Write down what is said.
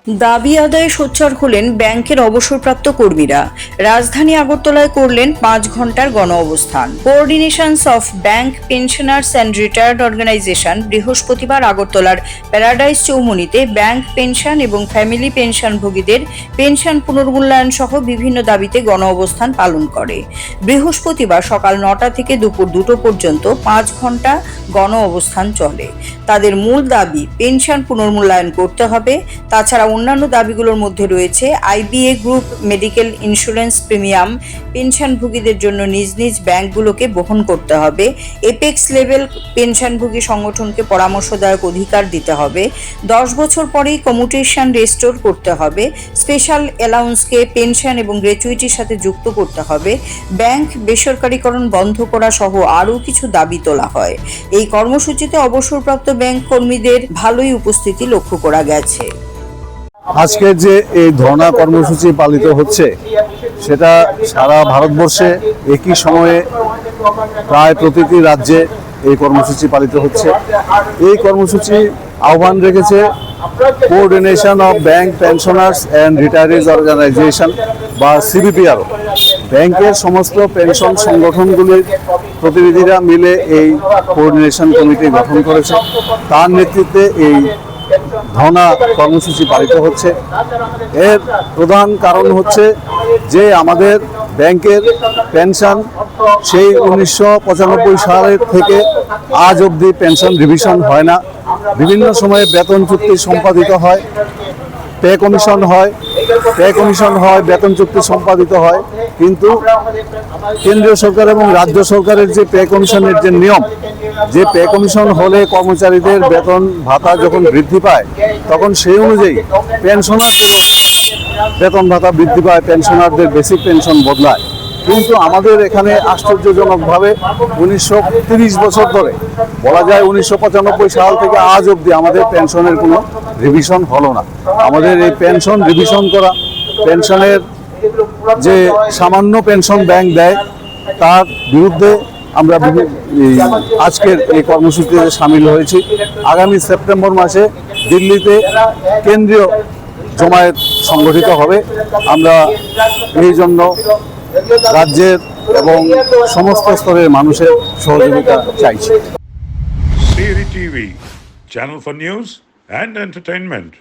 দাবি আদায়ে সোচ্চার হলেন ব্যাংকের অবসরপ্রাপ্ত কর্মীরা। রাজধানী আগরতলায় করলেন 5 ঘন্টার গণ অবস্থান। Coordinations of bank pensioners and retired organisation বৃহস্পতিবার আগরতলার প্যারাডাইস চৌমুহনীতে ব্যাংক পেনশন এবং ফ্যামিলি পেনশনভোগীদের পেনশন পুনর্মূল্যায়ন সহ বিভিন্ন দাবিতে গণ অবস্থান পালন করে। বৃহস্পতিবার সকাল 9টা থেকে দুপুর 2টো পর্যন্ত 5 ঘন্টা গণ অবস্থান চলে। তাদের মূল দাবি পেনশন পুনর্মূল্যায়ন করতে হবে। তাছাড়া অন্যান্য দাবিগুলোর মধ্যে রয়েছে IBA group medical insurance premium পেনশনভোগীদের জন্য নিজ নিজ ব্যাংকগুলোকে বহন করতে হবে, এপেক্স লেভেল পেনশনভোগী সংগঠনকে পরামর্শদায়ক অধিকার দিতে হবে, 10 বছর পরেই কমিউটেশন রেস্টোর করতে হবে, স্পেশাল অ্যালাউন্সকে পেনশন এবং গ্র্যাচুইটির সাথে যুক্ত করতে হবে, ব্যাংক বেসরকারীকরণ বন্ধ করা সহ আরও কিছু দাবি তোলা হয়। এই কর্মসূচিতে অবসরপ্রাপ্ত ব্যাংক কর্মীদের ভালোই উপস্থিতি লক্ষ্য করা গেছে। আজকে যে এই ধর্ণা কর্মসূচি পালিত হচ্ছে সেটা সারা ভারতবর্ষে একই সময়ে প্রায় প্রতিটি রাজ্যে এই কর্মসূচি পালিত হচ্ছে। এই কর্মসূচি আহ্বান রেখেছে coordination of bank pensioners and retirees organisation বা সিবিপিআর। ব্যাংকের সমস্ত পেনশন সংগঠনগুলির প্রতিনিধিরা মিলে এই কোঅর্ডিনেশন কমিটি গঠন করেছে। তার নেতৃত্বে এই ধর্ণা কর্মসূচি পালিত হচ্ছে। এর প্রধান কারণ হচ্ছে যে আমাদের ব্যাংকের পেনশন সেই 1995 সালের থেকে আজ অবধি পেনশন রিভিশন হয় না। বিভিন্ন সময়ে বেতন চুক্তি সম্পাদিত হয়, পে কমিশন হয়, বেতন চুক্তি সম্পাদিত হয়, কিন্তু কেন্দ্রীয় সরকার এবং রাজ্য সরকারের যে পে কমিশনের যে নিয়ম, যে পে কমিশন হলে কর্মচারীদের বেতন ভাতা যখন বৃদ্ধি পায় তখন সেই অনুযায়ী পেনশনারদেরও বেতন ভাতা বৃদ্ধি পায়, পেনশনারদের বেসিক পেনশন বদলায়। কিন্তু আমাদের এখানে আশ্চর্যজনকভাবে 130 বছর ধরে, বলা যায় 1995 সাল থেকে আজ অবধি আমাদের পেনশনের কোনো রিভিশন হলো না। আমাদের এই পেনশন রিভিশন করা, পেনশনের যে সামান্য পেনশন ব্যাংক দেয় তার বিরুদ্ধে আমরা আজকের এই কর্মসূচিতে সামিল হয়েছি। আগামী সেপ্টেম্বর মাসে দিল্লিতে কেন্দ্রীয় জমায়েত সংগঠিত হবে। আমরা এই জন্য রাজ্যের এবং সমস্ত স্তরের মানুষের সহযোগিতা চাইছি। Siri TV, channel for news and entertainment.